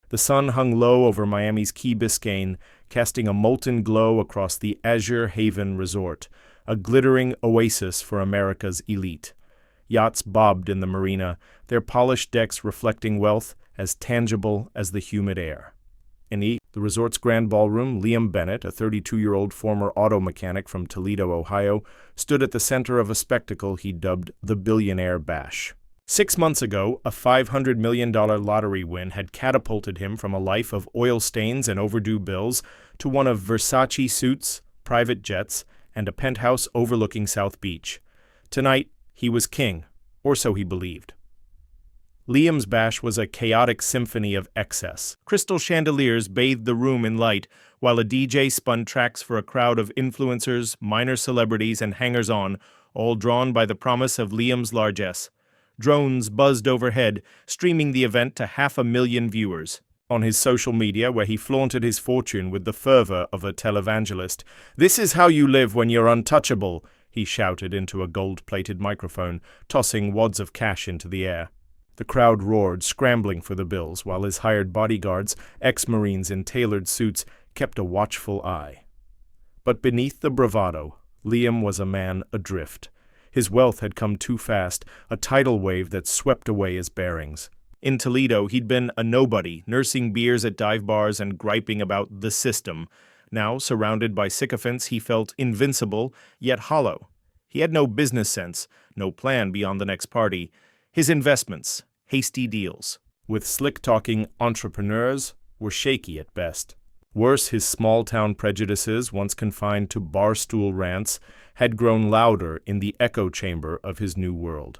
The sun hung low over Miami's Key Biscayne, casting a molten glow across the Azure Haven Resort, a glittering oasis for America's elite. Yachts bobbed in the marina, their polished decks reflecting wealth as tangible as the humid air. In the resort's grand ballroom, Liam Bennett, a 32-year-old former auto mechanic from Toledo, Ohio, stood at the center of a spectacle he dubbed the Billionaire Bash. 6 months ago, a $500 million lottery win had catapulted him from a life of oil stains and overdue bills to one of Versace suits, private jets, and a penthouse overlooking South Beach. Tonight, he was king, or so he believed. Liam's bash was a chaotic symphony of excess. Crystal chandeliers bathed the room in light, while a DJ spun tracks for a crowd of influencers, minor celebrities, and hangers-on, all drawn by the promise of Liam's largesse. Drones buzzed overhead, streaming the event to 500,000 viewers. On his social media, where he flaunted his fortune with the fervor of a televangelist, "This is how you live when you're untouchable," he shouted into a gold-plated microphone, tossing wads of cash into the air. The crowd roared, scrambling for the bills, while his hired bodyguards, ex-Marines in tailored suits, kept a watchful eye. But beneath the bravado, Liam was a man adrift. His wealth had come too fast, a tidal wave that swept away his bearings. In Toledo, he'd been a nobody, nursing beers at dive bars and griping about the system. Now, surrounded by sycophants, he felt invincible, yet hollow. He had no business sense, no plan beyond the next party. His investments, hasty deals, with slick-talking entrepreneurs, were shaky at best. Worse, his small-town prejudices, once confined to barstool rants, had grown louder in the echo chamber of his new world.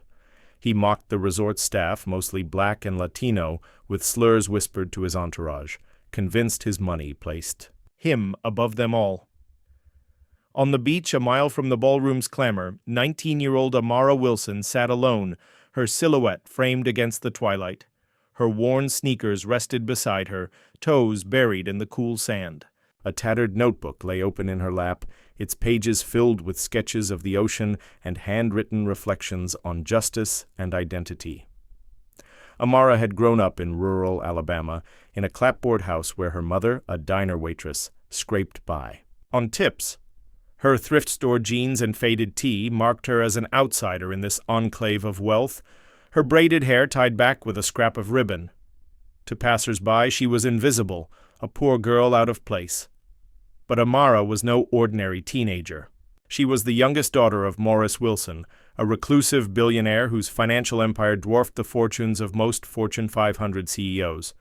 He mocked the resort staff, mostly black and Latino, with slurs whispered to his entourage, convinced his money placed him above them all. On the beach, a mile from the ballroom's clamor, 19-year-old Amara Wilson sat alone, her silhouette framed against the twilight. Her worn sneakers rested beside her, toes buried in the cool sand. A tattered notebook lay open in her lap, its pages filled with sketches of the ocean and handwritten reflections on justice and identity. Amara had grown up in rural Alabama, in a clapboard house where her mother, a diner waitress, scraped by on tips. Her thrift store jeans and faded tee marked her as an outsider in this enclave of wealth, her braided hair tied back with a scrap of ribbon. To passers-by, she was invisible, a poor girl out of place. But Amara was no ordinary teenager. She was the youngest daughter of Morris Wilson, a reclusive billionaire whose financial empire dwarfed the fortunes of most Fortune 500 CEOs.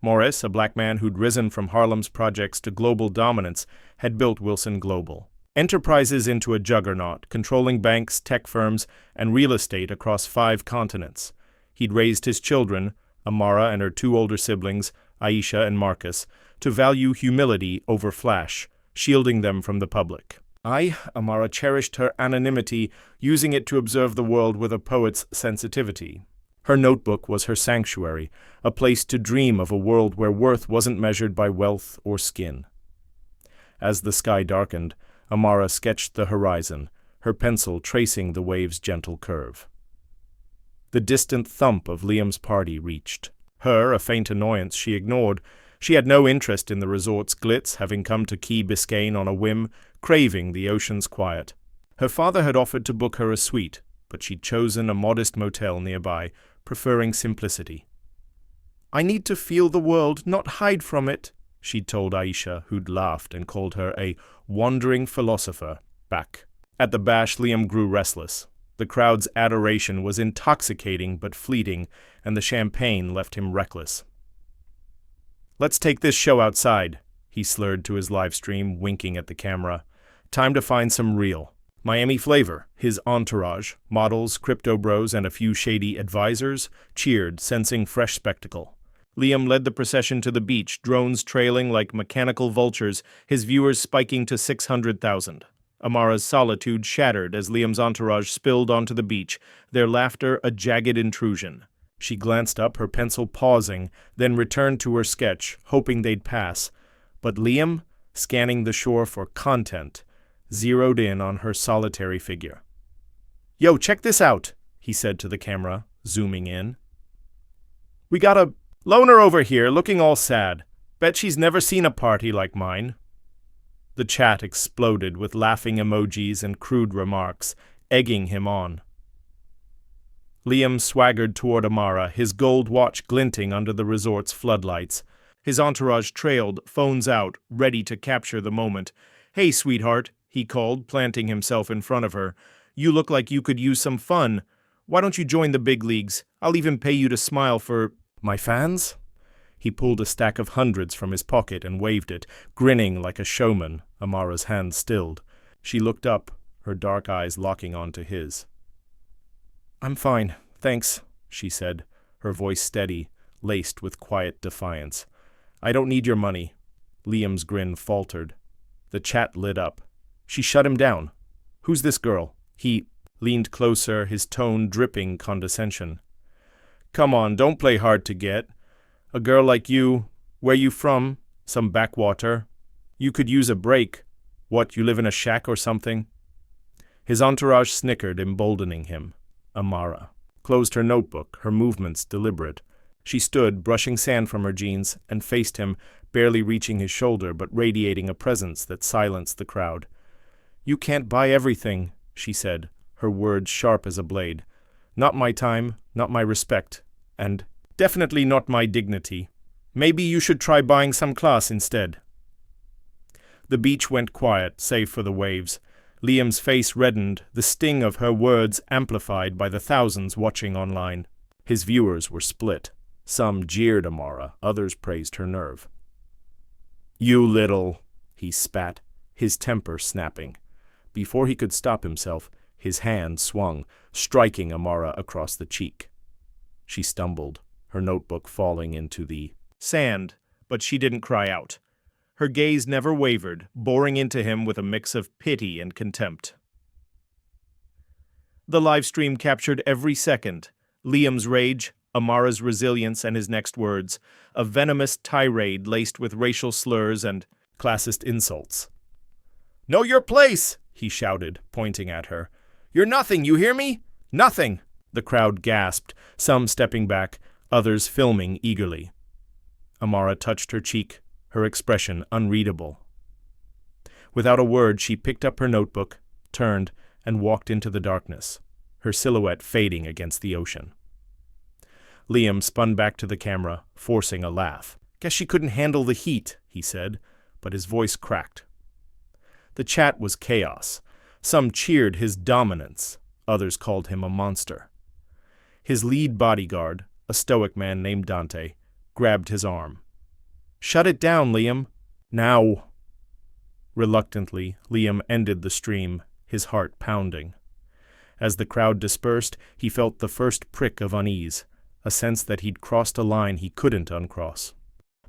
Morris, a black man who'd risen from Harlem's projects to global dominance, had built Wilson Global. Enterprises into a juggernaut, controlling banks, tech firms, and real estate across 5 continents. He'd raised his children, Amara and her 2 older siblings, Aisha and Marcus, to value humility over flash, shielding them from the public. Amara cherished her anonymity, using it to observe the world with a poet's sensitivity. Her notebook was her sanctuary, a place to dream of a world where worth wasn't measured by wealth or skin. As the sky darkened, Amara sketched the horizon, her pencil tracing the wave's gentle curve. The distant thump of Liam's party reached. Her, a faint annoyance, she ignored. She had no interest in the resort's glitz, having come to Key Biscayne on a whim, craving the ocean's quiet. Her father had offered to book her a suite, but she'd chosen a modest motel nearby, preferring simplicity. "I need to feel the world, not hide from it," she'd told Aisha, who'd laughed and called her a wandering philosopher, back. At the bash, Liam grew restless. The crowd's adoration was intoxicating but fleeting, and the champagne left him reckless. "Let's take this show outside," he slurred to his live stream, winking at the camera. "Time to find some real Miami flavor." His entourage, models, crypto bros, and a few shady advisors, cheered, sensing fresh spectacle. Liam led the procession to the beach, drones trailing like mechanical vultures, his viewers spiking to 600,000. Amara's solitude shattered as Liam's entourage spilled onto the beach, their laughter a jagged intrusion. She glanced up, her pencil pausing, then returned to her sketch, hoping they'd pass. But Liam, scanning the shore for content, zeroed in on her solitary figure. "Yo, check this out," he said to the camera, zooming in. "We got a Loner over here, looking all sad. Bet she's never seen a party like mine. The chat exploded with laughing emojis and crude remarks, egging him on. Liam swaggered toward Amara, his gold watch glinting under the resort's floodlights. His entourage trailed, phones out, ready to capture the moment. "Hey, sweetheart," he called, planting himself in front of her. "You look like you could use some fun. Why don't you join the big leagues? I'll even pay you to smile for my fans." He pulled a stack of hundreds from his pocket and waved it, grinning like a showman. Amara's hand stilled. She looked up, her dark eyes locking onto his. "I'm fine, thanks," she said, her voice steady, laced with quiet defiance. "I don't need your money." Liam's grin faltered. The chat lit up. She shut him down. "Who's this girl?" He leaned closer, his tone dripping condescension. "Come on, don't play hard to get. A girl like you, where you from? Some backwater? You could use a break. What, you live in a shack or something?" His entourage snickered, emboldening him. Amara closed her notebook, her movements deliberate. She stood, brushing sand from her jeans, and faced him, barely reaching his shoulder but radiating a presence that silenced the crowd. "You can't buy everything," she said, her words sharp as a blade. "Not my time, not my respect, and definitely not my dignity. Maybe you should try buying some class instead." The beach went quiet, save for the waves. Liam's face reddened, the sting of her words amplified by the thousands watching online. His viewers were split. Some jeered Amara, others praised her nerve. "You little," he spat, his temper snapping. Before he could stop himself, his hand swung, striking Amara across the cheek. She stumbled, her notebook falling into the sand, but she didn't cry out. Her gaze never wavered, boring into him with a mix of pity and contempt. The live stream captured every second. Liam's rage, Amara's resilience, and his next words, a venomous tirade laced with racial slurs and classist insults. "Know your place!" he shouted, pointing at her. "You're nothing, you hear me? Nothing!" The crowd gasped, some stepping back, others filming eagerly. Amara touched her cheek, her expression unreadable. Without a word, she picked up her notebook, turned, and walked into the darkness, her silhouette fading against the ocean. Liam spun back to the camera, forcing a laugh. "Guess she couldn't handle the heat," he said, but his voice cracked. The chat was chaos. Some cheered his dominance, others called him a monster. His lead bodyguard, a stoic man named Dante, grabbed his arm. "Shut it down, Liam. Now." Reluctantly, Liam ended the stream, his heart pounding. As the crowd dispersed, he felt the first prick of unease, a sense that he'd crossed a line he couldn't uncross.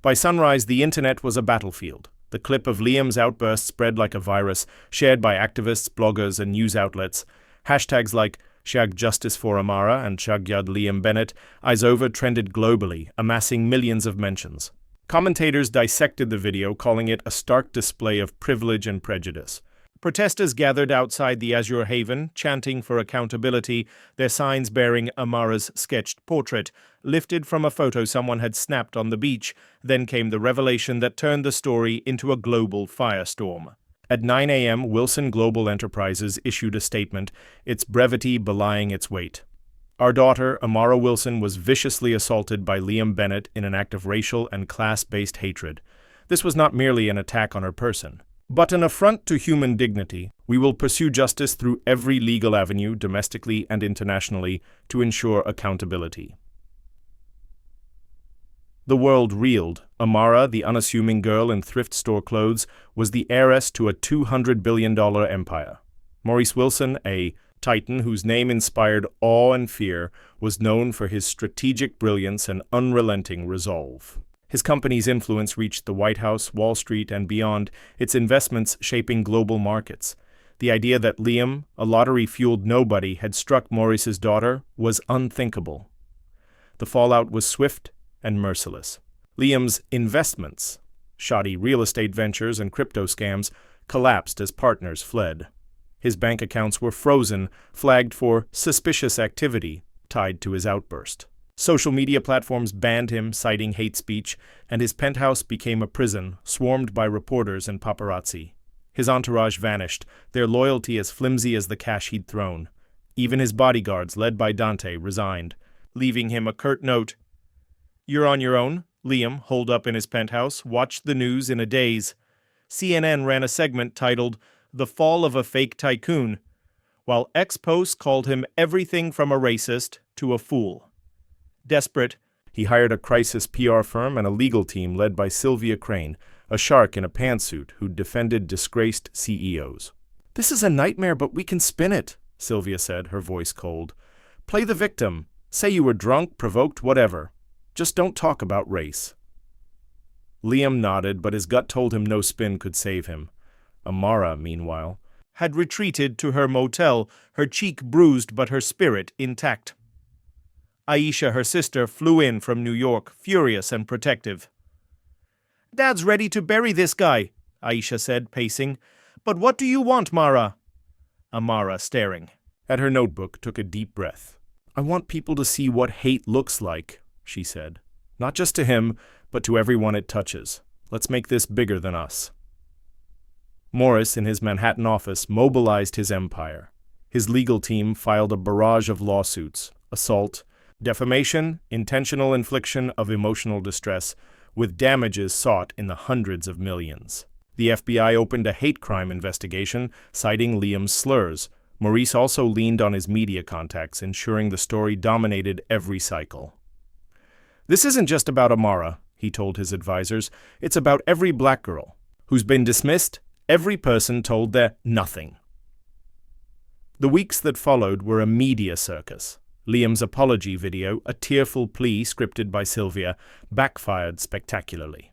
By sunrise, the internet was a battlefield. The clip of Liam's outburst spread like a virus, shared by activists, bloggers, and news outlets. Hashtags like Shag Justice for Amara and Shagyad Liam Bennett Izova trended globally, amassing millions of mentions. Commentators dissected the video, calling it a stark display of privilege and prejudice. Protesters gathered outside the Azure Haven, chanting for accountability, their signs bearing Amara's sketched portrait, lifted from a photo someone had snapped on the beach. Then came the revelation that turned the story into a global firestorm. At 9 a.m., Wilson Global Enterprises issued a statement, its brevity belying its weight. "Our daughter, Amara Wilson, was viciously assaulted by Liam Bennett in an act of racial and class-based hatred. This was not merely an attack on her person, but an affront to human dignity. We will pursue justice through every legal avenue, domestically and internationally, to ensure accountability." The world reeled. Amara, the unassuming girl in thrift store clothes, was the heiress to a $200 billion empire. Maurice Wilson, a titan whose name inspired awe and fear, was known for his strategic brilliance and unrelenting resolve. His company's influence reached the White House, Wall Street, and beyond, its investments shaping global markets. The idea that Liam, a lottery-fueled nobody, had struck Maurice's daughter was unthinkable. The fallout was swift and merciless. Liam's investments, shoddy real estate ventures and crypto scams, collapsed as partners fled. His bank accounts were frozen, flagged for suspicious activity tied to his outburst. Social media platforms banned him, citing hate speech, and his penthouse became a prison, swarmed by reporters and paparazzi. His entourage vanished, their loyalty as flimsy as the cash he'd thrown. Even his bodyguards, led by Dante, resigned, leaving him a curt note. "You're on your own," Liam, holed up in his penthouse, watched the news in a daze. CNN ran a segment titled, "The Fall of a Fake Tycoon," while X-Posts called him everything from a racist to a fool. Desperate, he hired a crisis PR firm and a legal team led by Sylvia Crane, a shark in a pantsuit who'd defended disgraced CEOs. "This is a nightmare, but we can spin it," Sylvia said, her voice cold. "Play the victim. Say you were drunk, provoked, whatever. Just don't talk about race." Liam nodded, but his gut told him no spin could save him. Amara, meanwhile, had retreated to her motel, her cheek bruised but her spirit intact. Aisha, her sister, flew in from New York, furious and protective. "Dad's ready to bury this guy," Aisha said, pacing. "But what do you want, Mara?" Amara, staring at her notebook, took a deep breath. "I want people to see what hate looks like," she said. "Not just to him, but to everyone it touches. Let's make this bigger than us." Morris, in his Manhattan office, mobilized his empire. His legal team filed a barrage of lawsuits: assault, defamation, intentional infliction of emotional distress, with damages sought in the hundreds of millions. The FBI opened a hate crime investigation, citing Liam's slurs. Maurice also leaned on his media contacts, ensuring the story dominated every cycle. "This isn't just about Amara," he told his advisors. "It's about every black girl who's been dismissed, every person told they're nothing." The weeks that followed were a media circus. Liam's apology video, a tearful plea scripted by Sylvia, backfired spectacularly.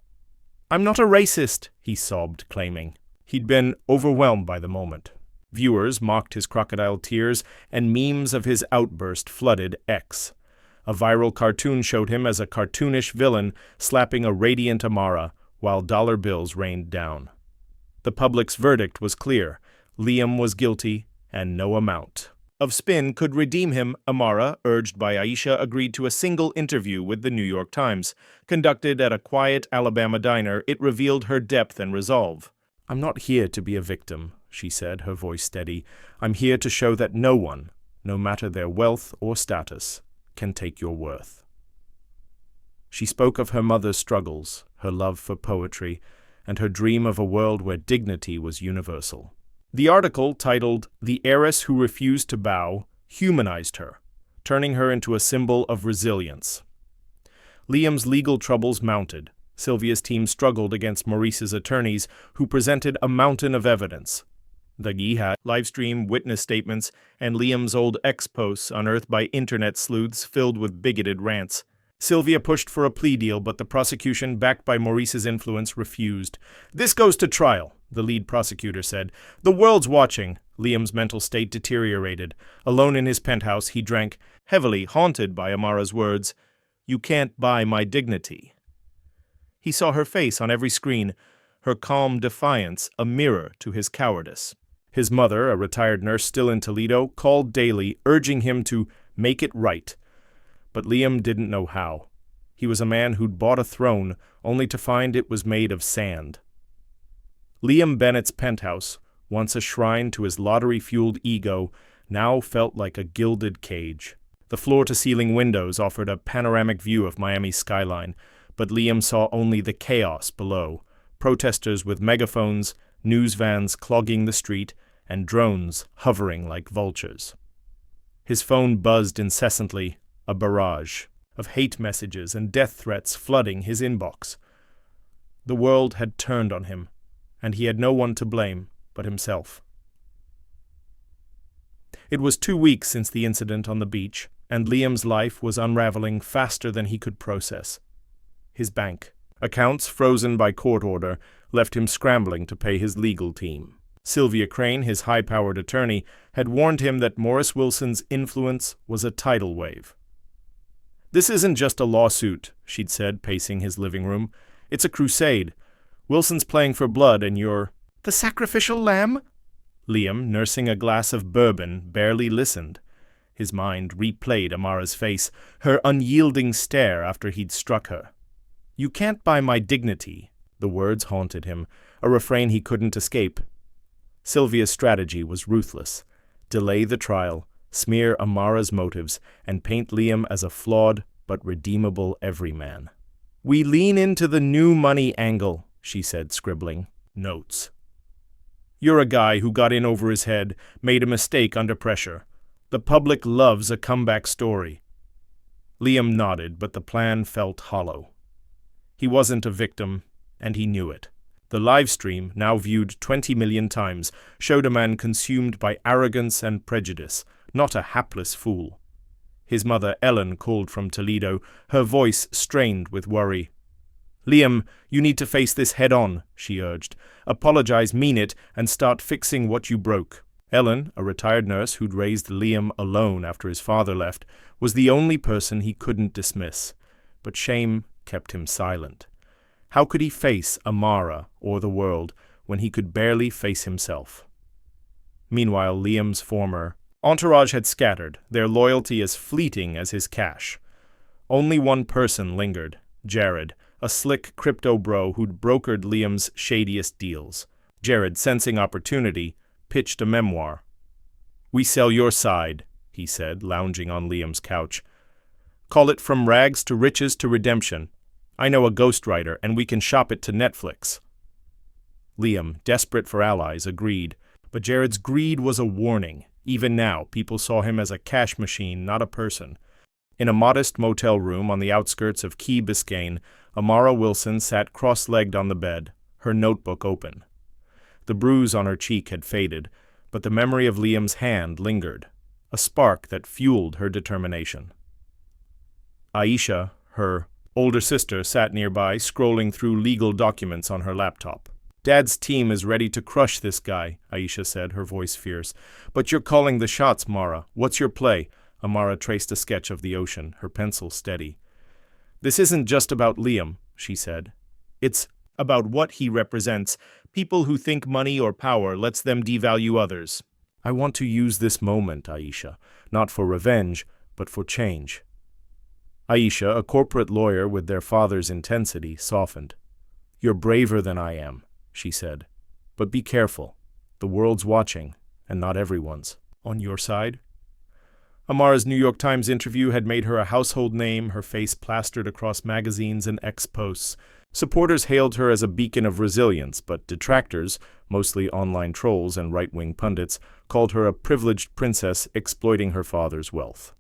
"I'm not a racist," he sobbed, claiming. He'd been overwhelmed by the moment. Viewers mocked his crocodile tears, and memes of his outburst flooded X. A viral cartoon showed him as a cartoonish villain slapping a radiant Amara, while dollar bills rained down. The public's verdict was clear. Liam was guilty, and no amount of spin could redeem him. Amara, urged by Aisha, agreed to a single interview with the New York Times. Conducted at a quiet Alabama diner, it revealed her depth and resolve. "I'm not here to be a victim," she said, her voice steady. "I'm here to show that no one, no matter their wealth or status, can take your worth." She spoke of her mother's struggles, her love for poetry, and her dream of a world where dignity was universal. The article, titled "The Heiress Who Refused to Bow," humanized her, turning her into a symbol of resilience. Liam's legal troubles mounted. Sylvia's team struggled against Maurice's attorneys, who presented a mountain of evidence. The Jihad livestream witness statements and Liam's old X-posts unearthed by internet sleuths filled with bigoted rants. Sylvia pushed for a plea deal, but the prosecution, backed by Maurice's influence, refused. "This goes to trial," the lead prosecutor said. "The world's watching." Liam's mental state deteriorated. Alone in his penthouse, he drank heavily, haunted by Amara's words, "You can't buy my dignity." He saw her face on every screen, her calm defiance a mirror to his cowardice. His mother, a retired nurse still in Toledo, called daily, urging him to make it right. But Liam didn't know how. He was a man who'd bought a throne, only to find it was made of sand. Liam Bennett's penthouse, once a shrine to his lottery-fueled ego, now felt like a gilded cage. The floor-to-ceiling windows offered a panoramic view of Miami's skyline, but Liam saw only the chaos below: protesters with megaphones, news vans clogging the street, and drones hovering like vultures. His phone buzzed incessantly, a barrage of hate messages and death threats flooding his inbox. The world had turned on him, and he had no one to blame but himself. It was 2 weeks since the incident on the beach, and Liam's life was unraveling faster than he could process. His bank accounts, frozen by court order, left him scrambling to pay his legal team. Sylvia Crane, his high-powered attorney, had warned him that Morris Wilson's influence was a tidal wave. "This isn't just a lawsuit," she'd said, pacing his living room. "It's a crusade. Wilson's playing for blood, and you're the sacrificial lamb?" Liam, nursing a glass of bourbon, barely listened. His mind replayed Amara's face, her unyielding stare after he'd struck her. "You can't buy my dignity." The words haunted him, a refrain he couldn't escape. Sylvia's strategy was ruthless. Delay the trial, smear Amara's motives, and paint Liam as a flawed but redeemable everyman. "We lean into the new money angle," she said, scribbling notes. "You're a guy who got in over his head, made a mistake under pressure. The public loves a comeback story." Liam nodded, but the plan felt hollow. He wasn't a victim, and he knew it. The live stream, now viewed 20 million times, showed a man consumed by arrogance and prejudice, not a hapless fool. His mother Ellen called from Toledo, her voice strained with worry. "Liam, you need to face this head-on," she urged. "Apologize, mean it, and start fixing what you broke." Ellen, a retired nurse who'd raised Liam alone after his father left, was the only person he couldn't dismiss. But shame kept him silent. How could he face Amara or the world when he could barely face himself? Meanwhile, Liam's former entourage had scattered, their loyalty as fleeting as his cash. Only one person lingered, Jared, a slick crypto bro who'd brokered Liam's shadiest deals. Jared, sensing opportunity, pitched a memoir. "We sell your side," he said, lounging on Liam's couch. "Call it From Rags to Riches to Redemption. I know a ghostwriter, and we can shop it to Netflix." Liam, desperate for allies, agreed, but Jared's greed was a warning. Even now, people saw him as a cash machine, not a person. In a modest motel room on the outskirts of Key Biscayne, Amara Wilson sat cross-legged on the bed, her notebook open. The bruise on her cheek had faded, but the memory of Liam's hand lingered, a spark that fueled her determination. Aisha, her older sister, sat nearby, scrolling through legal documents on her laptop. "Dad's team is ready to crush this guy," Aisha said, her voice fierce. "But you're calling the shots, Mara. What's your play?" Amara traced a sketch of the ocean, her pencil steady. "This isn't just about Liam," she said. "It's about what he represents, people who think money or power lets them devalue others. I want to use this moment, Aisha, not for revenge, but for change." Aisha, a corporate lawyer with their father's intensity, softened. "You're braver than I am," she said. "But be careful. The world's watching, and not everyone's. On your side?" Amara's New York Times interview had made her a household name, her face plastered across magazines and ex-posts. Supporters hailed her as a beacon of resilience, but detractors, mostly online trolls and right-wing pundits, called her a privileged princess exploiting her father's wealth.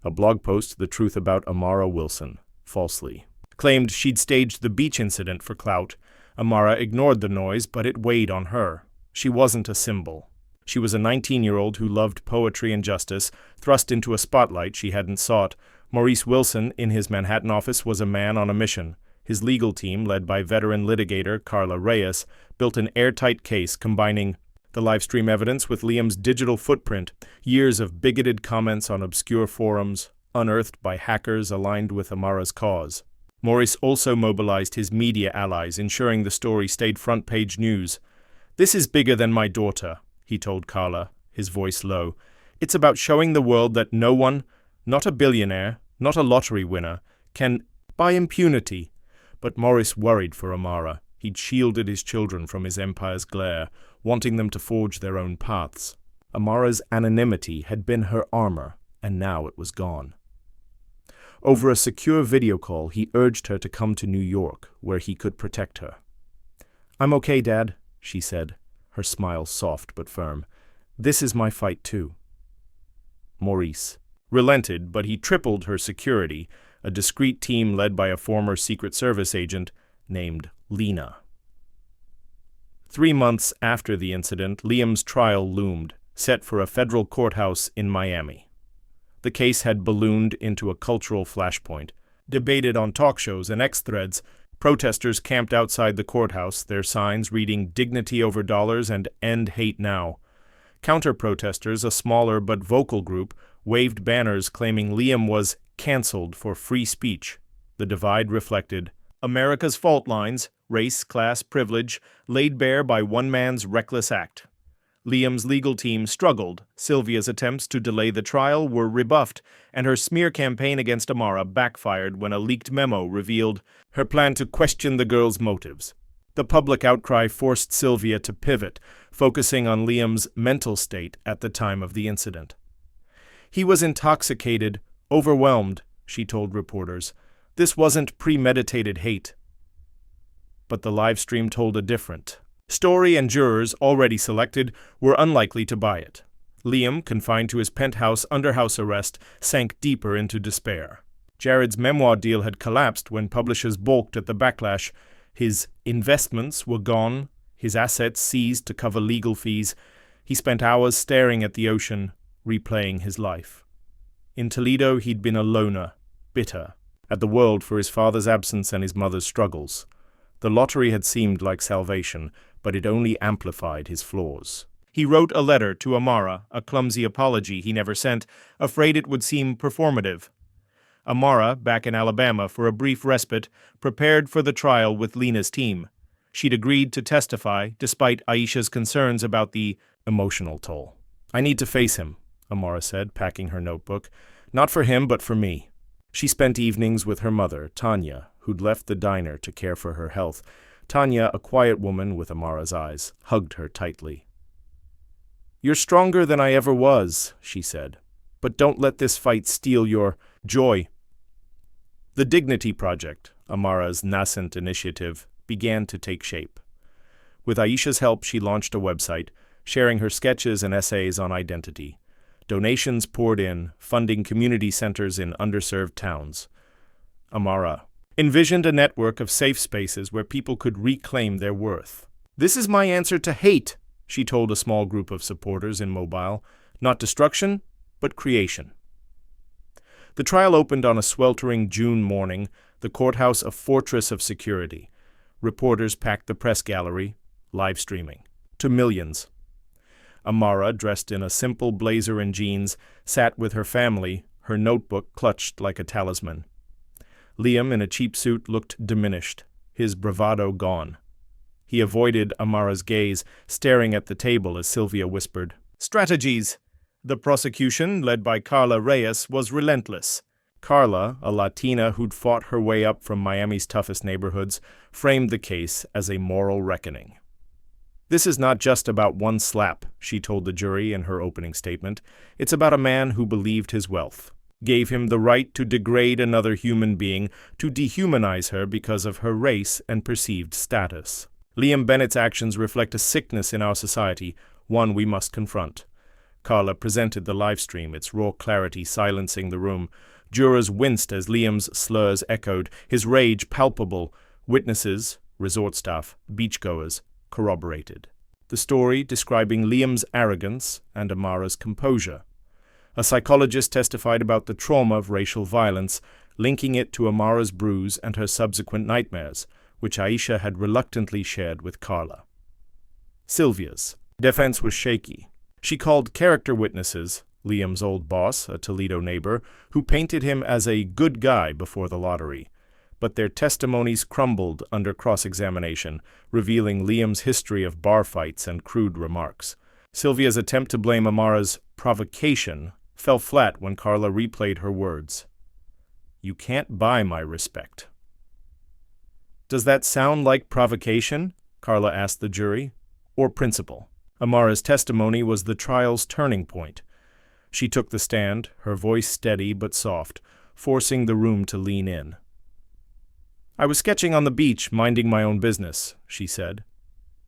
A blog post, The Truth About Amara Wilson, falsely claimed she'd staged the beach incident for clout. Amara ignored the noise, but it weighed on her. She wasn't a symbol. She was a 19-year-old who loved poetry and justice, thrust into a spotlight she hadn't sought. Maurice Wilson, in his Manhattan office, was a man on a mission. His legal team, led by veteran litigator Carla Reyes, built an airtight case combining the livestream evidence with Liam's digital footprint, years of bigoted comments on obscure forums, unearthed by hackers aligned with Amara's cause. Maurice also mobilized his media allies, ensuring the story stayed front-page news. "This is bigger than my daughter," he told Carla, his voice low. "It's about showing the world that no one, not a billionaire, not a lottery winner, can buy impunity." But Maurice worried for Amara. He'd shielded his children from his empire's glare, wanting them to forge their own paths. Amara's anonymity had been her armor, and now it was gone. Over a secure video call, he urged her to come to New York, where he could protect her. "I'm okay, Dad," she said, her smile soft but firm. "This is my fight, too." Maurice relented, but he tripled her security, a discreet team led by a former Secret Service agent named Lena. 3 months after the incident, Liam's trial loomed, set for a federal courthouse in Miami. The case had ballooned into a cultural flashpoint. Debated on talk shows and X-threads, protesters camped outside the courthouse, their signs reading "Dignity over dollars" and "End hate now." Counter-protesters, a smaller but vocal group, waved banners claiming Liam was canceled for free speech. The divide reflected America's fault lines, race, class, privilege, laid bare by one man's reckless act. Liam's legal team struggled. Sylvia's attempts to delay the trial were rebuffed, and her smear campaign against Amara backfired when a leaked memo revealed her plan to question the girl's motives. The public outcry forced Sylvia to pivot, focusing on Liam's mental state at the time of the incident. He was intoxicated, overwhelmed, she told reporters. This wasn't premeditated hate. But the live stream told a different story, and jurors, already selected, were unlikely to buy it. Liam, confined to his penthouse under house arrest, sank deeper into despair. Jared's memoir deal had collapsed when publishers balked at the backlash. His investments were gone, his assets seized to cover legal fees. He spent hours staring at the ocean, replaying his life. In Toledo, he'd been a loner, bitter, at the world for his father's absence and his mother's struggles. The lottery had seemed like salvation, but it only amplified his flaws. He wrote a letter to Amara, a clumsy apology he never sent, afraid it would seem performative. Amara, back in Alabama for a brief respite, prepared for the trial with Lena's team. She'd agreed to testify, despite Aisha's concerns about the emotional toll. "I need to face him," Amara said, packing her notebook. "Not for him, but for me." She spent evenings with her mother, Tanya, who'd left the diner to care for her health. Tanya, a quiet woman with Amara's eyes, hugged her tightly. "You're stronger than I ever was," she said. "But don't let this fight steal your joy." The Dignity Project, Amara's nascent initiative, began to take shape. With Aisha's help, she launched a website, sharing her sketches and essays on identity. Donations poured in, funding community centers in underserved towns. Amara envisioned a network of safe spaces where people could reclaim their worth. "This is my answer to hate," she told a small group of supporters in Mobile. "Not destruction, but creation." The trial opened on a sweltering June morning, the courthouse a fortress of security. Reporters packed the press gallery, live streaming, to millions. Amara, dressed in a simple blazer and jeans, sat with her family, her notebook clutched like a talisman. Liam, in a cheap suit, looked diminished, his bravado gone. He avoided Amara's gaze, staring at the table as Sylvia whispered, "Strategies." The prosecution, led by Carla Reyes, was relentless. Carla, a Latina who'd fought her way up from Miami's toughest neighborhoods, framed the case as a moral reckoning. "This is not just about one slap," she told the jury in her opening statement. "It's about a man who believed his wealth, gave him the right to degrade another human being, to dehumanize her because of her race and perceived status. Liam Bennett's actions reflect a sickness in our society, one we must confront." Carla presented the live stream, its raw clarity silencing the room. Jurors winced as Liam's slurs echoed, his rage palpable. Witnesses, resort staff, beachgoers, corroborated. The story describing Liam's arrogance and Amara's composure. A psychologist testified about the trauma of racial violence, linking it to Amara's bruise and her subsequent nightmares, which Aisha had reluctantly shared with Carla. Sylvia's defense was shaky. She called character witnesses, Liam's old boss, a Toledo neighbor, who painted him as a good guy before the lottery. But their testimonies crumbled under cross-examination, revealing Liam's history of bar fights and crude remarks. Sylvia's attempt to blame Amara's provocation fell flat when Carla replayed her words. "You can't buy my respect." "Does that sound like provocation?" Carla asked the jury. "Or principle?" Amara's testimony was the trial's turning point. She took the stand, her voice steady but soft, forcing the room to lean in. "I was sketching on the beach, minding my own business," she said.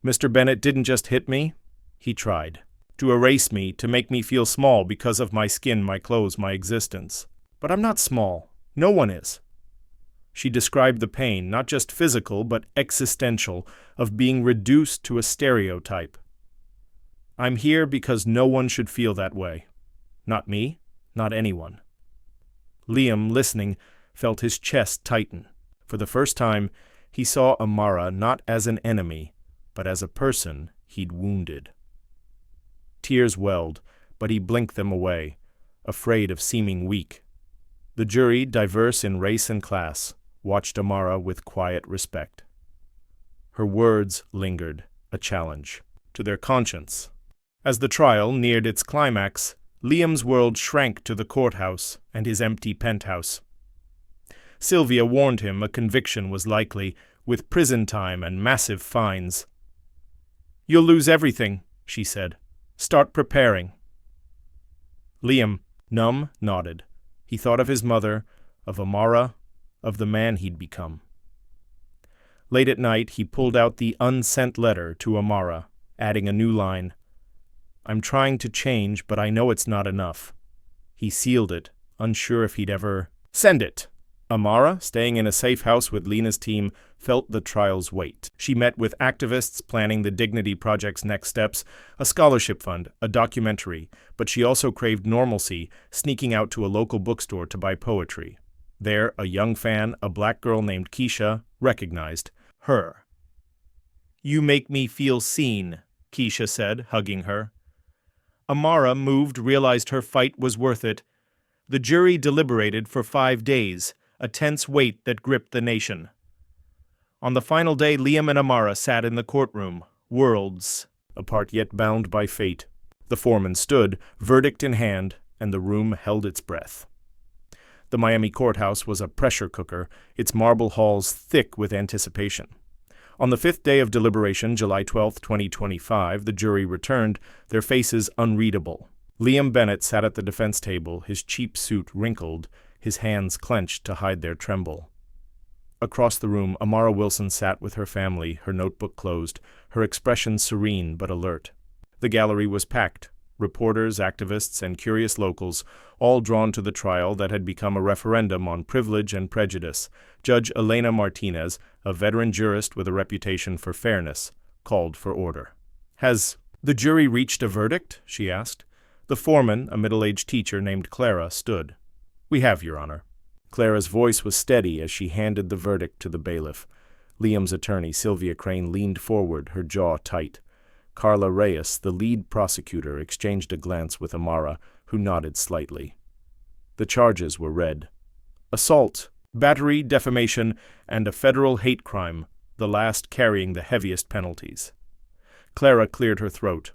"Mr. Bennett didn't just hit me. He tried. To erase me, to make me feel small because of my skin, my clothes, my existence. But I'm not small. No one is." She described the pain, not just physical, but existential, of being reduced to a stereotype. "I'm here because no one should feel that way. Not me, not anyone." Liam, listening, felt his chest tighten. For the first time, he saw Amara not as an enemy, but as a person he'd wounded. Tears welled, but he blinked them away, afraid of seeming weak. The jury, diverse in race and class, watched Amara with quiet respect. Her words lingered, a challenge to their conscience. As the trial neared its climax, Liam's world shrank to the courthouse and his empty penthouse. Sylvia warned him a conviction was likely, with prison time and massive fines. "You'll lose everything," she said. "Start preparing." Liam, numb, nodded. He thought of his mother, of Amara, of the man he'd become. Late at night, he pulled out the unsent letter to Amara, adding a new line. "I'm trying to change, but I know it's not enough." He sealed it, unsure if he'd ever send it. Amara, staying in a safe house with Lena's team, felt the trial's weight. She met with activists planning the Dignity Project's next steps, a scholarship fund, a documentary, but she also craved normalcy, sneaking out to a local bookstore to buy poetry. There, a young fan, a black girl named Keisha, recognized her. "You make me feel seen," Keisha said, hugging her. Amara, moved, realized her fight was worth it. The jury deliberated for 5 days, a tense weight that gripped the nation. On the final day, Liam and Amara sat in the courtroom, worlds apart yet bound by fate. The foreman stood, verdict in hand, and the room held its breath. The Miami courthouse was a pressure cooker, its marble halls thick with anticipation. On the 5th day of deliberation, July 12, 2025, the jury returned, their faces unreadable. Liam Bennett sat at the defense table, his cheap suit wrinkled, his hands clenched to hide their tremble. Across the room, Amara Wilson sat with her family, her notebook closed, her expression serene but alert. The gallery was packed, reporters, activists, and curious locals, all drawn to the trial that had become a referendum on privilege and prejudice. Judge Elena Martinez, a veteran jurist with a reputation for fairness, called for order. "Has the jury reached a verdict?" she asked. The foreman, a middle-aged teacher named Clara, stood. "We have, Your Honor." Clara's voice was steady as she handed the verdict to the bailiff. Liam's attorney, Sylvia Crane, leaned forward, her jaw tight. Carla Reyes, the lead prosecutor, exchanged a glance with Amara, who nodded slightly. The charges were read. Assault, battery, defamation, and a federal hate crime, the last carrying the heaviest penalties. Clara cleared her throat.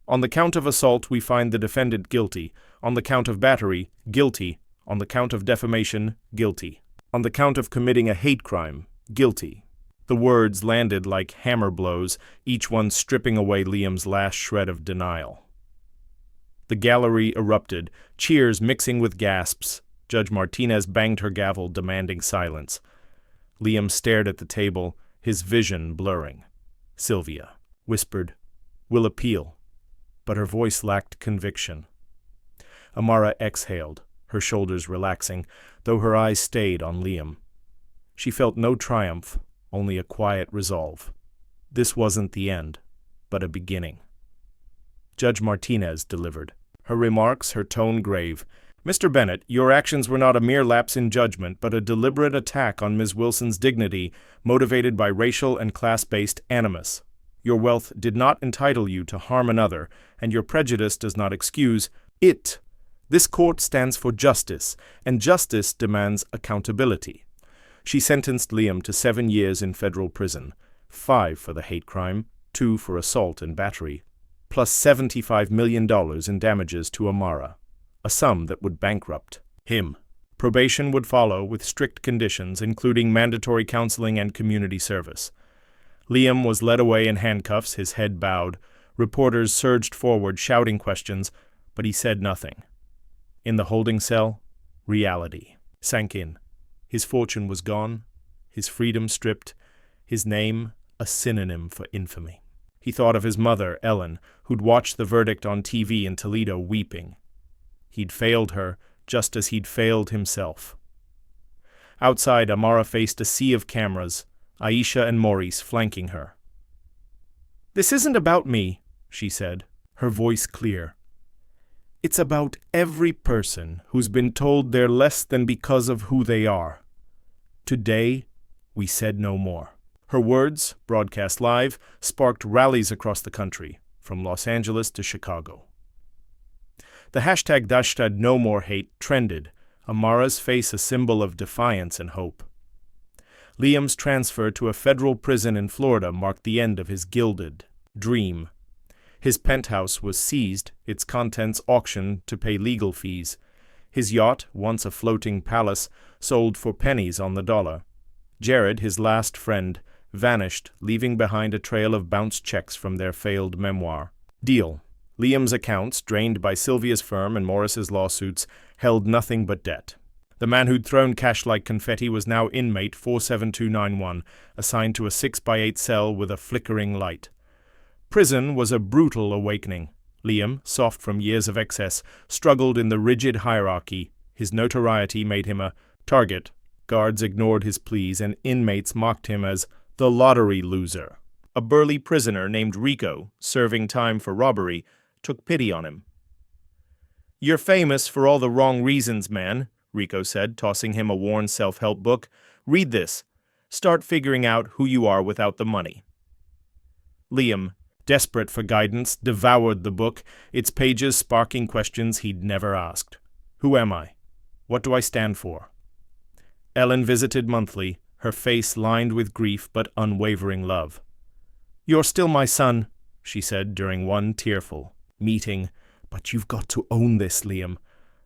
"On the count of assault, we find the defendant guilty. On the count of battery, guilty. On the count of defamation, guilty. On the count of committing a hate crime, guilty." The words landed like hammer blows, each one stripping away Liam's last shred of denial. The gallery erupted, cheers mixing with gasps. Judge Martinez banged her gavel, demanding silence. Liam stared at the table, his vision blurring. Sylvia whispered, "We'll appeal," but her voice lacked conviction. Amara exhaled, her shoulders relaxing, though her eyes stayed on Liam. She felt no triumph, only a quiet resolve. This wasn't the end, but a beginning. Judge Martinez delivered, her remarks, her tone grave. "Mr. Bennett, your actions were not a mere lapse in judgment, but a deliberate attack on Ms. Wilson's dignity, motivated by racial and class-based animus. Your wealth did not entitle you to harm another, and your prejudice does not excuse it. This court stands for justice, and justice demands accountability." She sentenced Liam to 7 years in federal prison, 5 for the hate crime, 2 for assault and battery, plus $75 million in damages to Amara, a sum that would bankrupt him. Probation would follow with strict conditions, including mandatory counseling and community service. Liam was led away in handcuffs, his head bowed. Reporters surged forward, shouting questions, but he said nothing. In the holding cell, reality sank in. His fortune was gone, his freedom stripped, his name a synonym for infamy. He thought of his mother, Ellen, who'd watched the verdict on TV in Toledo weeping. He'd failed her just as he'd failed himself. Outside, Amara faced a sea of cameras, Aisha and Maurice flanking her. "This isn't about me," she said, her voice clear. "It's about every person who's been told they're less than because of who they are. Today, we said no more." Her words, broadcast live, sparked rallies across the country, from Los Angeles to Chicago. The hashtag #NoMoreHate trended, Amara's face a symbol of defiance and hope. Liam's transfer to a federal prison in Florida marked the end of his gilded dream. His penthouse was seized, its contents auctioned to pay legal fees. His yacht, once a floating palace, sold for pennies on the dollar. Jared, his last friend, vanished, leaving behind a trail of bounced checks from their failed memoir. Deal. Liam's accounts, drained by Sylvia's firm and Morris's lawsuits, held nothing but debt. The man who'd thrown cash like confetti was now inmate 47291, assigned to a 6x8 cell with a flickering light. Prison was a brutal awakening. Liam, soft from years of excess, struggled in the rigid hierarchy. His notoriety made him a target. Guards ignored his pleas, and inmates mocked him as the lottery loser. A burly prisoner named Rico, serving time for robbery, took pity on him. "You're famous for all the wrong reasons, man," Rico said, tossing him a worn self-help book. "Read this. Start figuring out who you are without the money." Liam, desperate for guidance, devoured the book, its pages sparking questions he'd never asked. Who am I? What do I stand for? Ellen visited monthly, her face lined with grief but unwavering love. "You're still my son," she said during one tearful meeting, "but you've got to own this, Liam.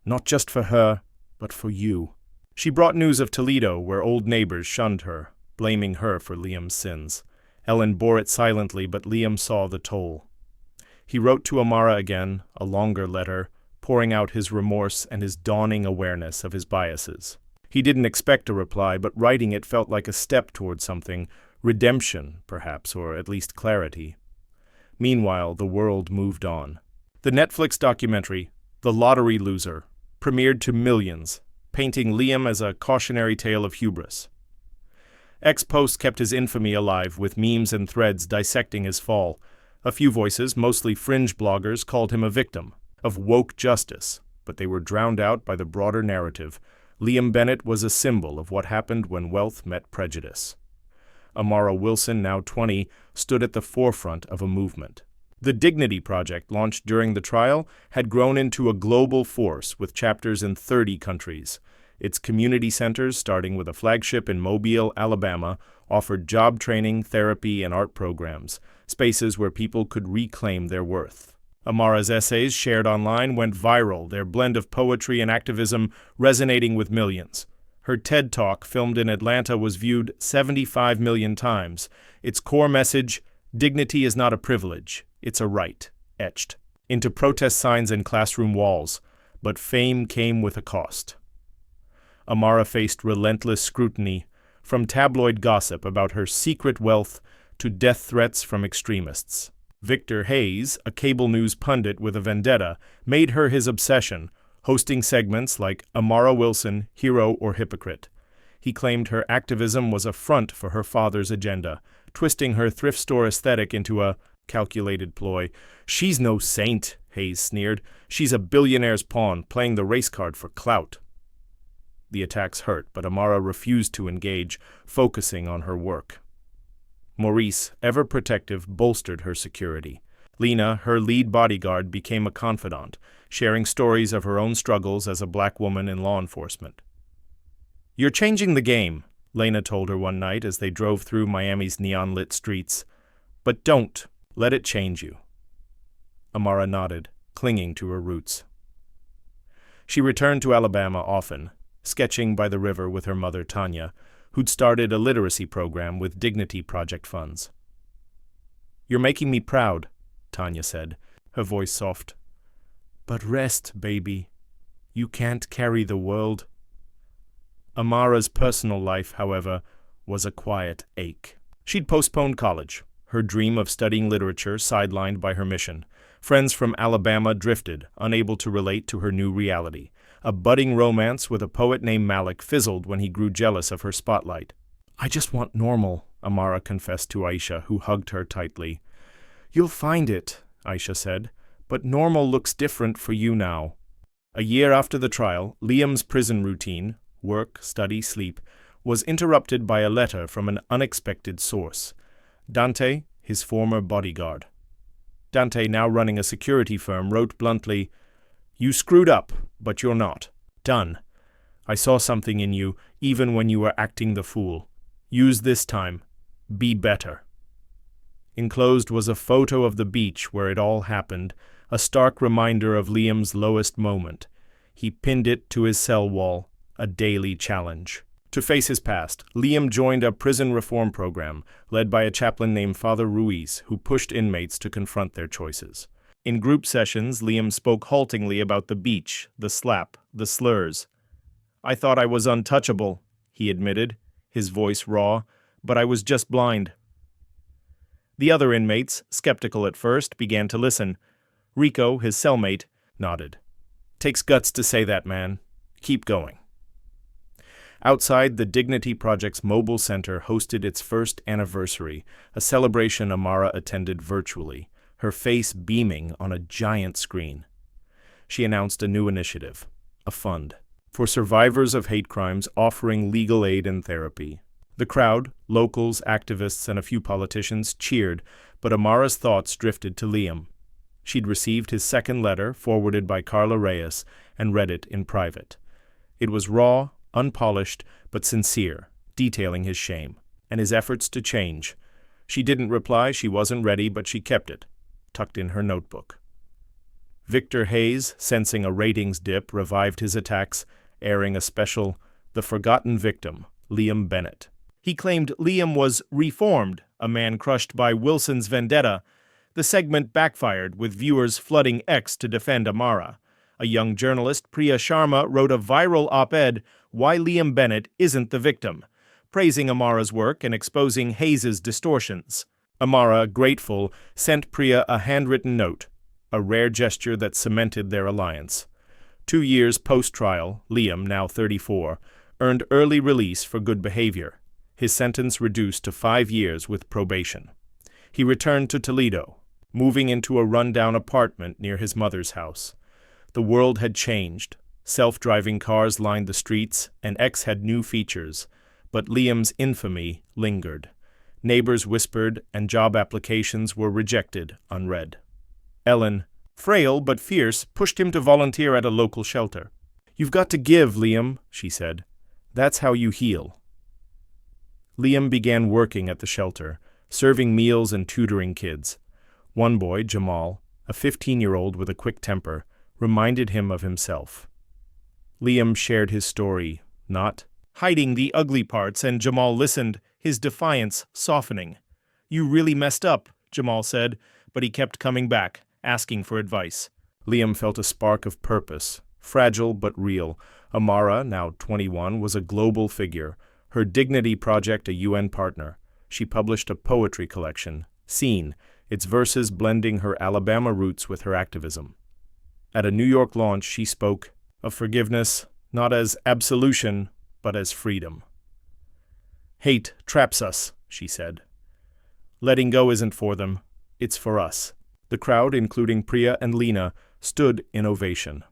Not just for her, but for you." She brought news of Toledo, where old neighbors shunned her, blaming her for Liam's sins. Ellen bore it silently, but Liam saw the toll. He wrote to Amara again, a longer letter, pouring out his remorse and his dawning awareness of his biases. He didn't expect a reply, but writing it felt like a step toward something, redemption, perhaps, or at least clarity. Meanwhile, the world moved on. The Netflix documentary, The Lottery Loser, premiered to millions, painting Liam as a cautionary tale of hubris. X-Post kept his infamy alive, with memes and threads dissecting his fall. A few voices, mostly fringe bloggers, called him a victim of woke justice, but they were drowned out by the broader narrative. Liam Bennett was a symbol of what happened when wealth met prejudice. Amara Wilson, now 20, stood at the forefront of a movement. The Dignity Project, launched during the trial, had grown into a global force with chapters in 30 countries. Its community centers, starting with a flagship in Mobile, Alabama, offered job training, therapy, and art programs, spaces where people could reclaim their worth. Amara's essays, shared online, went viral, their blend of poetry and activism resonating with millions. Her TED Talk, filmed in Atlanta, was viewed 75 million times. Its core message, "Dignity is not a privilege, it's a right," etched into protest signs and classroom walls. But fame came with a cost. Amara faced relentless scrutiny, from tabloid gossip about her secret wealth to death threats from extremists. Victor Hayes, a cable news pundit with a vendetta, made her his obsession, hosting segments like Amara Wilson, Hero or Hypocrite. He claimed her activism was a front for her father's agenda, twisting her thrift store aesthetic into a calculated ploy. "She's no saint," Hayes sneered. "She's a billionaire's pawn, playing the race card for clout." The attacks hurt, but Amara refused to engage, focusing on her work. Maurice, ever protective, bolstered her security. Lena, her lead bodyguard, became a confidant, sharing stories of her own struggles as a black woman in law enforcement. "You're changing the game," Lena told her one night as they drove through Miami's neon-lit streets. "But don't let it change you." Amara nodded, clinging to her roots. She returned to Alabama often, sketching by the river with her mother Tanya, who'd started a literacy program with Dignity Project funds. "You're making me proud," Tanya said, her voice soft. "But rest, baby. You can't carry the world." Amara's personal life, however, was a quiet ache. She'd postponed college, her dream of studying literature sidelined by her mission. Friends from Alabama drifted, unable to relate to her new reality. A budding romance with a poet named Malik fizzled when he grew jealous of her spotlight. "I just want normal," Amara confessed to Aisha, who hugged her tightly. "You'll find it," Aisha said, "but normal looks different for you now." A year after the trial, Liam's prison routine, work, study, sleep, was interrupted by a letter from an unexpected source. Dante, his former bodyguard. Dante, now running a security firm, wrote bluntly, "You screwed up, but you're not. Done. I saw something in you, even when you were acting the fool. Use this time. Be better." Enclosed was a photo of the beach where it all happened, a stark reminder of Liam's lowest moment. He pinned it to his cell wall, a daily challenge. To face his past, Liam joined a prison reform program led by a chaplain named Father Ruiz, who pushed inmates to confront their choices. In group sessions, Liam spoke haltingly about the beach, the slap, the slurs. "I thought I was untouchable," he admitted, his voice raw, "but I was just blind." The other inmates, skeptical at first, began to listen. Rico, his cellmate, nodded. "Takes guts to say that, man. Keep going." Outside, the Dignity Project's mobile center hosted its first anniversary, a celebration Amara attended virtually, her face beaming on a giant screen. She announced a new initiative, a fund, for survivors of hate crimes offering legal aid and therapy. The crowd, locals, activists, and a few politicians, cheered, but Amara's thoughts drifted to Liam. She'd received his second letter, forwarded by Carla Reyes, and read it in private. It was raw, unpolished, but sincere, detailing his shame, and his efforts to change. She didn't reply, she wasn't ready, but she kept it, tucked in her notebook. Victor Hayes, sensing a ratings dip, revived his attacks, airing a special, The Forgotten Victim, Liam Bennett. He claimed Liam was reformed, a man crushed by Wilson's vendetta. The segment backfired, with viewers flooding X to defend Amara. A young journalist, Priya Sharma, wrote a viral op-ed, Why Liam Bennett Isn't the Victim, praising Amara's work and exposing Hayes's distortions. Amara, grateful, sent Priya a handwritten note, a rare gesture that cemented their alliance. 2 years post-trial, Liam, now 34, earned early release for good behavior, his sentence reduced to 5 years with probation. He returned to Toledo, moving into a rundown apartment near his mother's house. The world had changed. Self-driving cars lined the streets, and X had new features, but Liam's infamy lingered. Neighbors whispered, and job applications were rejected, unread. Ellen, frail but fierce, pushed him to volunteer at a local shelter. "You've got to give, Liam," she said. "That's how you heal." Liam began working at the shelter, serving meals and tutoring kids. One boy, Jamal, a 15-year-old with a quick temper, reminded him of himself. Liam shared his story, not hiding the ugly parts, and Jamal listened, his defiance softening. "You really messed up," Jamal said, but he kept coming back, asking for advice. Liam felt a spark of purpose, fragile but real. Amara, now 21, was a global figure, her Dignity Project a UN partner. She published a poetry collection, Seen, its verses blending her Alabama roots with her activism. At a New York launch, she spoke of forgiveness, not as absolution, but as freedom. "Hate traps us," she said. "Letting go isn't for them, it's for us." The crowd, including Priya and Lena, stood in ovation.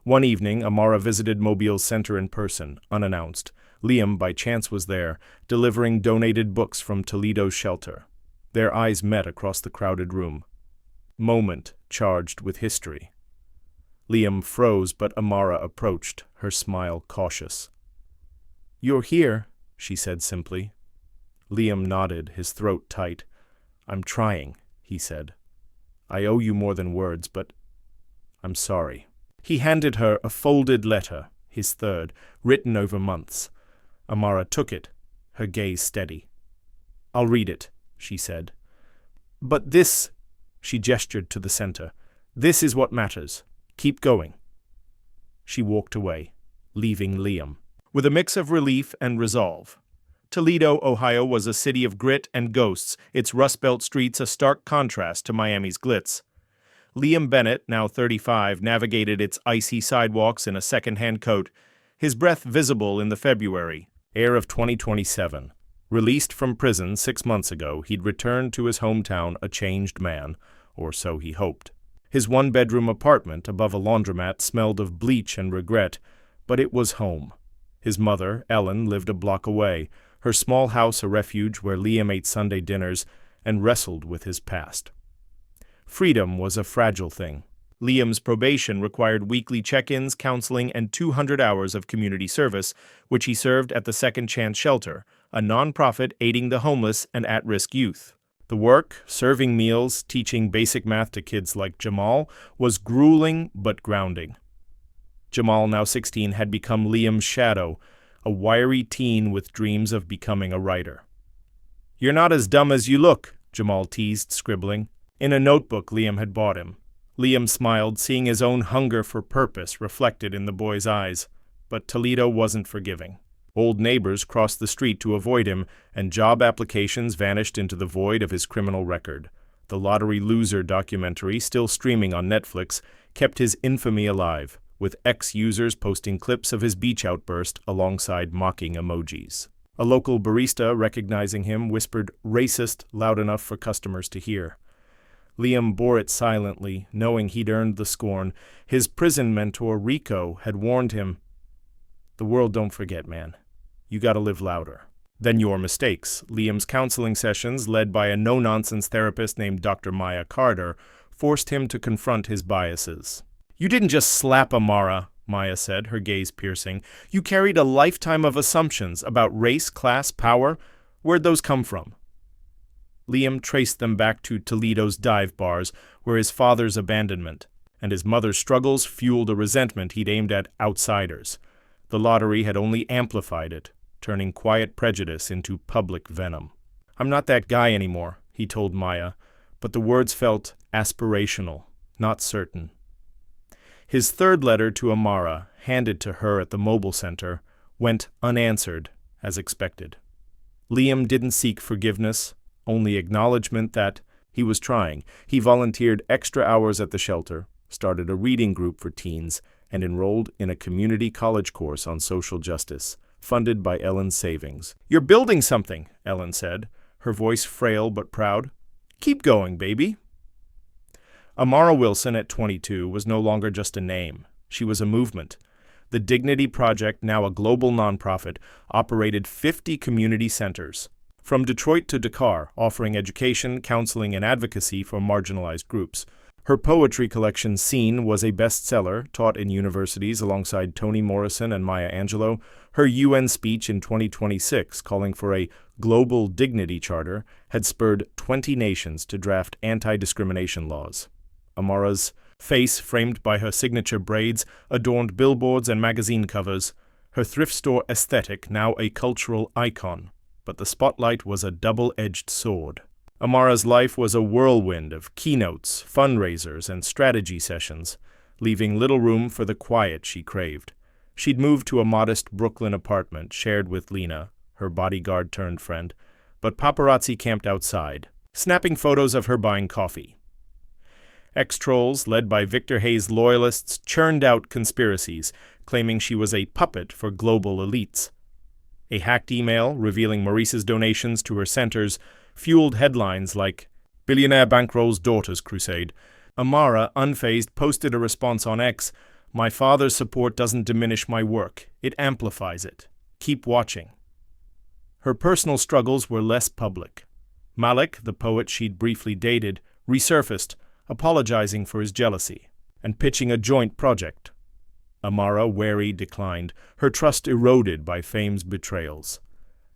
One evening, Amara visited Mobile's center in person, unannounced. Liam, by chance, was there, delivering donated books from Toledo's shelter. Their eyes met across the crowded room. Moment charged with history. Liam froze, but Amara approached, her smile cautious. "You're here," she said simply. Liam nodded, his throat tight. "I'm trying," he said. "I owe you more than words, but I'm sorry." He handed her a folded letter, his third, written over months. Amara took it, her gaze steady. "I'll read it," she said. "But this," she gestured to the center, "this is what matters. Keep going." She walked away, leaving Liam with a mix of relief and resolve. Toledo, Ohio was a city of grit and ghosts, its Rust Belt streets a stark contrast to Miami's glitz. Liam Bennett, now 35, navigated its icy sidewalks in a second-hand coat, his breath visible in the February air of 2027. Released from prison 6 months ago, he'd returned to his hometown a changed man, or so he hoped. His one-bedroom apartment above a laundromat smelled of bleach and regret, but it was home. His mother, Ellen, lived a block away, her small house a refuge where Liam ate Sunday dinners and wrestled with his past. Freedom was a fragile thing. Liam's probation required weekly check-ins, counseling, and 200 hours of community service, which he served at the Second Chance Shelter, a nonprofit aiding the homeless and at-risk youth. The work, serving meals, teaching basic math to kids like Jamal, was grueling but grounding. Jamal, now 16, had become Liam's shadow, a wiry teen with dreams of becoming a writer. "You're not as dumb as you look," Jamal teased, scribbling, in a notebook Liam had bought him. Liam smiled, seeing his own hunger for purpose reflected in the boy's eyes, but Toledo wasn't forgiving. Old neighbors crossed the street to avoid him, and job applications vanished into the void of his criminal record. The Lottery Loser documentary, still streaming on Netflix, kept his infamy alive, with ex-users posting clips of his beach outburst alongside mocking emojis. A local barista, recognizing him, whispered "racist" loud enough for customers to hear. Liam bore it silently, knowing he'd earned the scorn. His prison mentor, Rico, had warned him, "The world don't forget, man. You gotta live louder." Then your mistakes. Liam's counseling sessions, led by a no-nonsense therapist named Dr. Maya Carter, forced him to confront his biases. "You didn't just slap Amara," Maya said, her gaze piercing. "You carried a lifetime of assumptions about race, class, power. Where'd those come from?" Liam traced them back to Toledo's dive bars, where his father's abandonment and his mother's struggles fueled a resentment he'd aimed at outsiders. The lottery had only amplified it, turning quiet prejudice into public venom. "I'm not that guy anymore," he told Maya, but the words felt aspirational, not certain. His third letter to Amara, handed to her at the mobile center, went unanswered, as expected. Liam didn't seek forgiveness, only acknowledgement that he was trying. He volunteered extra hours at the shelter, started a reading group for teens, and enrolled in a community college course on social justice, funded by Ellen's savings. "You're building something," Ellen said, her voice frail but proud. "Keep going, baby." Amara Wilson, at 22, was no longer just a name. She was a movement. The Dignity Project, now a global nonprofit, operated 50 community centers, from Detroit to Dakar, offering education, counseling, and advocacy for marginalized groups. Her poetry collection, Scene, was a bestseller, taught in universities alongside Toni Morrison and Maya Angelou. Her UN speech in 2026, calling for a global dignity charter, had spurred 20 nations to draft anti-discrimination laws. Amara's face, framed by her signature braids, adorned billboards and magazine covers, her thrift store aesthetic now a cultural icon, but the spotlight was a double-edged sword. Amara's life was a whirlwind of keynotes, fundraisers, and strategy sessions, leaving little room for the quiet she craved. She'd moved to a modest Brooklyn apartment shared with Lena, her bodyguard-turned-friend, but paparazzi camped outside, snapping photos of her buying coffee. Ex-trolls, led by Victor Hayes' loyalists, churned out conspiracies, claiming she was a puppet for global elites. A hacked email revealing Maurice's donations to her centers fueled headlines like, "Billionaire Bankroll's Daughter's Crusade." Amara, unfazed, posted a response on X, "My father's support doesn't diminish my work. It amplifies it. Keep watching." Her personal struggles were less public. Malik, the poet she'd briefly dated, resurfaced, apologizing for his jealousy, and pitching a joint project. Amara, wary, declined, her trust eroded by fame's betrayals.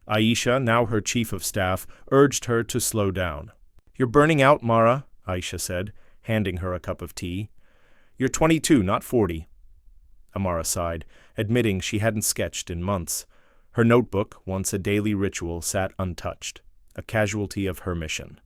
Aisha, now her chief of staff, urged her to slow down. "You're burning out, Mara," Aisha said, handing her a cup of tea. "You're 22, not 40. Amara sighed, admitting she hadn't sketched in months. Her notebook, once a daily ritual, sat untouched, a casualty of her mission.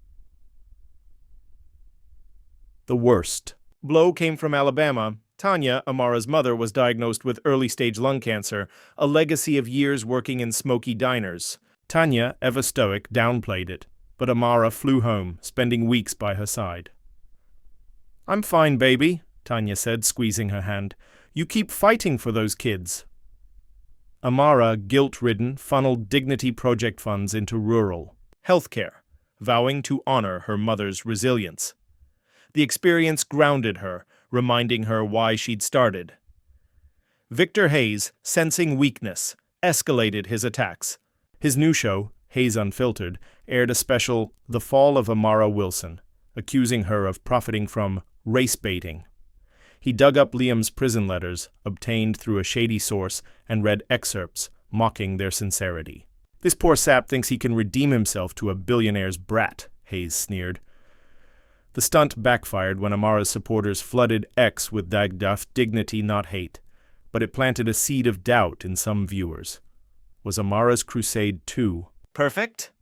The worst blow came from Alabama. Tanya, Amara's mother, was diagnosed with early-stage lung cancer, a legacy of years working in smoky diners. Tanya, ever stoic, downplayed it, but Amara flew home, spending weeks by her side. "I'm fine, baby," Tanya said, squeezing her hand. "You keep fighting for those kids." Amara, guilt-ridden, funneled Dignity Project funds into rural healthcare, vowing to honor her mother's resilience. The experience grounded her, reminding her why she'd started. Victor Hayes, sensing weakness, escalated his attacks. His new show, Hayes Unfiltered, aired a special, The Fall of Amara Wilson, accusing her of profiting from race baiting. He dug up Liam's prison letters, obtained through a shady source, and read excerpts, mocking their sincerity. "This poor sap thinks he can redeem himself to a billionaire's brat," Hayes sneered. The stunt backfired when Amara's supporters flooded X with Dagduff dignity, not hate, but it planted a seed of doubt in some viewers. Was Amara's crusade too perfect?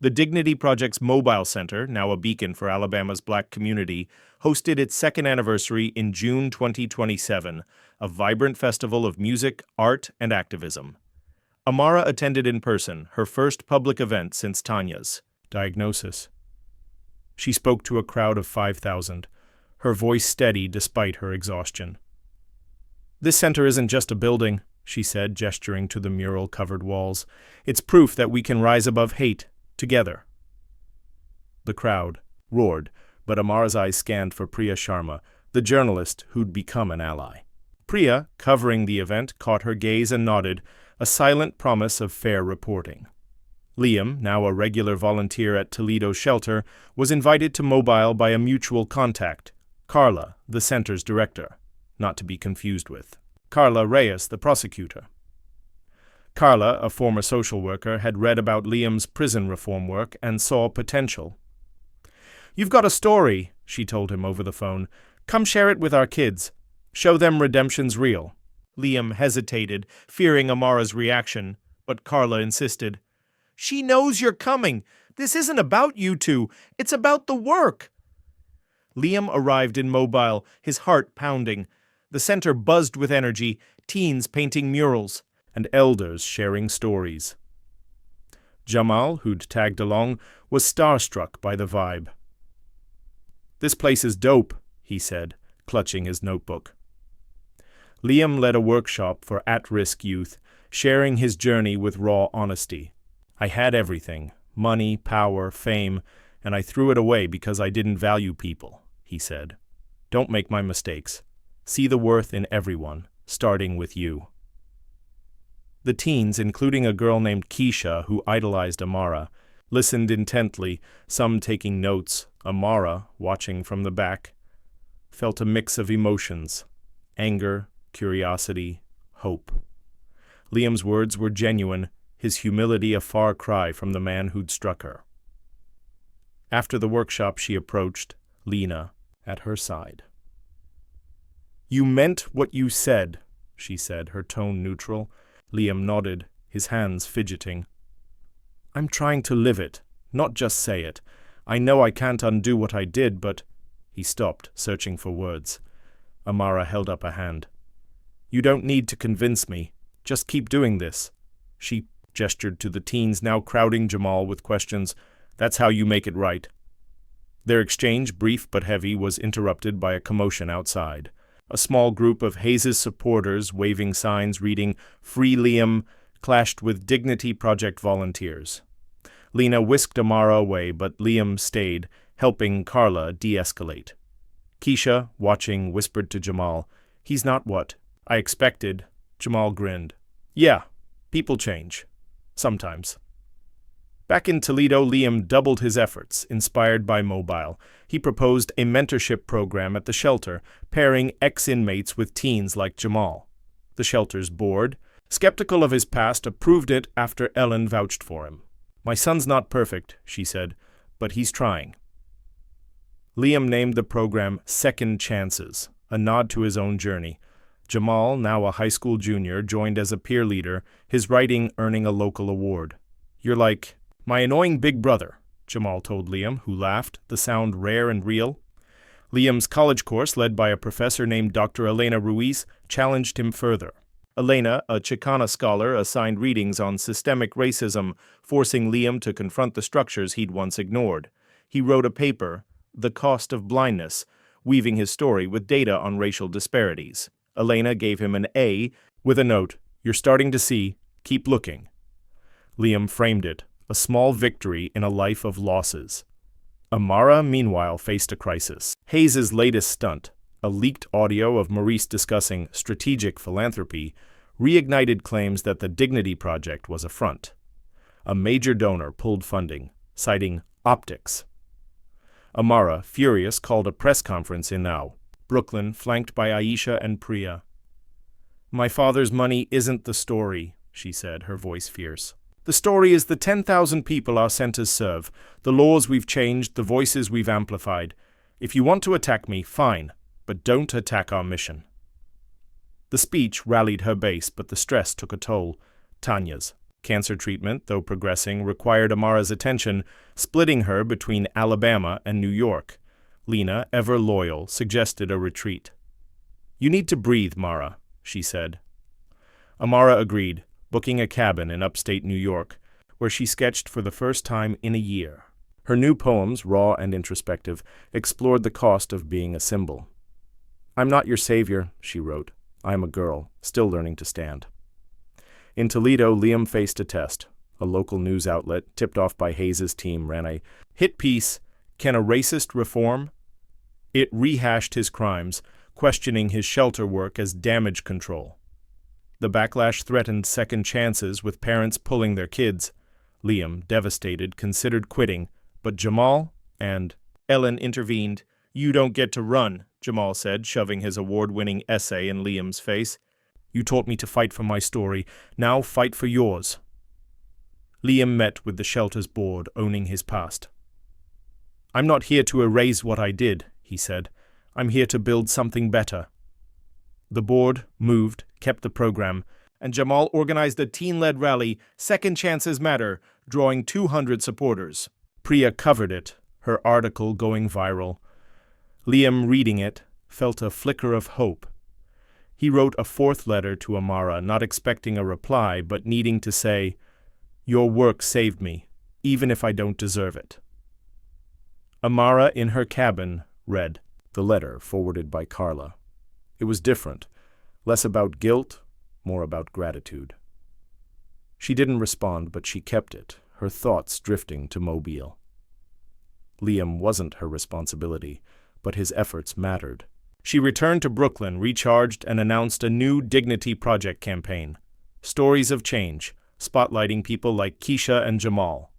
The Dignity Project's Mobile Center, now a beacon for Alabama's black community, hosted its second anniversary in June 2027, a vibrant festival of music, art, and activism. Amara attended in person, her first public event since Tanya's diagnosis. She spoke to a crowd of 5,000, her voice steady despite her exhaustion. "This center isn't just a building," she said, gesturing to the mural-covered walls. "It's proof that we can rise above hate, together." The crowd roared, but Amara's eyes scanned for Priya Sharma, the journalist who'd become an ally. Priya, covering the event, caught her gaze and nodded, a silent promise of fair reporting. Liam, now a regular volunteer at Toledo's shelter, was invited to Mobile by a mutual contact, Carla, the center's director, not to be confused with Carla Reyes, the prosecutor. Carla, a former social worker, had read about Liam's prison reform work and saw potential. "You've got a story," she told him over the phone. "Come share it with our kids. Show them redemption's real." Liam hesitated, fearing Amara's reaction, but Carla insisted. "She knows you're coming. This isn't about you two. It's about the work." Liam arrived in Mobile, his heart pounding. The center buzzed with energy, teens painting murals, and elders sharing stories. Jamal, who'd tagged along, was starstruck by the vibe. "This place is dope," he said, clutching his notebook. Liam led a workshop for at-risk youth, sharing his journey with raw honesty. "I had everything, money, power, fame, and I threw it away because I didn't value people," he said. "Don't make my mistakes. See the worth in everyone, starting with you." The teens, including a girl named Keisha who idolized Amara, listened intently, some taking notes. Amara, watching from the back, felt a mix of emotions: anger, curiosity, hope. Liam's words were genuine, his humility a far cry from the man who'd struck her. After the workshop, she approached, Lena at her side. "You meant what you said," she said, her tone neutral. Liam nodded, his hands fidgeting. "I'm trying to live it, not just say it. I know I can't undo what I did, but—" He stopped, searching for words. Amara held up a hand. "You don't need to convince me. Just keep doing this." She gestured to the teens now crowding Jamal with questions. "That's how you make it right." Their exchange, brief but heavy, was interrupted by a commotion outside. A small group of Hayes' supporters, waving signs reading "Free Liam," clashed with Dignity Project volunteers. Lena whisked Amara away, but Liam stayed, helping Carla de-escalate. Keisha, watching, whispered to Jamal, "He's not what I expected." Jamal grinned. "Yeah, people change. Sometimes." Back in Toledo, Liam doubled his efforts, inspired by Mobile. He proposed a mentorship program at the shelter, pairing ex-inmates with teens like Jamal. The shelter's board, skeptical of his past, approved it after Ellen vouched for him. "My son's not perfect," she said, "but he's trying." Liam named the program Second Chances, a nod to his own journey. Jamal, now a high school junior, joined as a peer leader, his writing earning a local award. "You're like my annoying big brother," Jamal told Liam, who laughed, the sound rare and real. Liam's college course, led by a professor named Dr. Elena Ruiz, challenged him further. Elena, a Chicana scholar, assigned readings on systemic racism, forcing Liam to confront the structures he'd once ignored. He wrote a paper, The Cost of Blindness, weaving his story with data on racial disparities. Elena gave him an A with a note, "You're starting to see. Keep looking." Liam framed it, a small victory in a life of losses. Amara, meanwhile, faced a crisis. Hayes' latest stunt, a leaked audio of Maurice discussing strategic philanthropy, reignited claims that the Dignity Project was a front. A major donor pulled funding, citing optics. Amara, furious, called a press conference in Brooklyn, flanked by Aisha and Priya. "My father's money isn't the story," she said, her voice fierce. The story is the 10,000 people our centers serve, the laws we've changed, the voices we've amplified. If you want to attack me, fine, but don't attack our mission." The speech rallied her base, but the stress took a toll. Tanya's cancer treatment, though progressing, required Amara's attention, splitting her between Alabama and New York. Lena, ever loyal, suggested a retreat. "You need to breathe, Mara," she said. Amara agreed, booking a cabin in upstate New York, where she sketched for the first time in a year. Her new poems, raw and introspective, explored the cost of being a symbol. "I'm not your savior," she wrote. "I am a girl, still learning to stand." In Toledo, Liam faced a test. A local news outlet, tipped off by Hayes's team, ran a hit piece, "Can a Racist Reform?" It rehashed his crimes, questioning his shelter work as damage control. The backlash threatened second chances, with parents pulling their kids. Liam, devastated, considered quitting, but Jamal and Ellen intervened. "You don't get to run," Jamal said, shoving his award-winning essay in Liam's face. "You taught me to fight for my story. Now fight for yours." Liam met with the shelter's board, owning his past. "I'm not here to erase what I did," he said. "I'm here to build something better." The board moved, kept the program, and Jamal organized a teen-led rally, Second Chances Matter, drawing 200 supporters. Priya covered it, her article going viral. Liam, reading it, felt a flicker of hope. He wrote a fourth letter to Amara, not expecting a reply, but needing to say, "Your work saved me, even if I don't deserve it." Amara, in her cabin, read the letter forwarded by Carla. It was different, less about guilt, more about gratitude. She didn't respond, but she kept it, her thoughts drifting to Mobile. Liam wasn't her responsibility, but his efforts mattered. She returned to Brooklyn, recharged, and announced a new Dignity Project campaign. Stories of change, spotlighting people like Keisha and Jamal.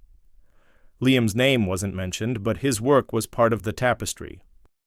Liam's name wasn't mentioned, but his work was part of the tapestry,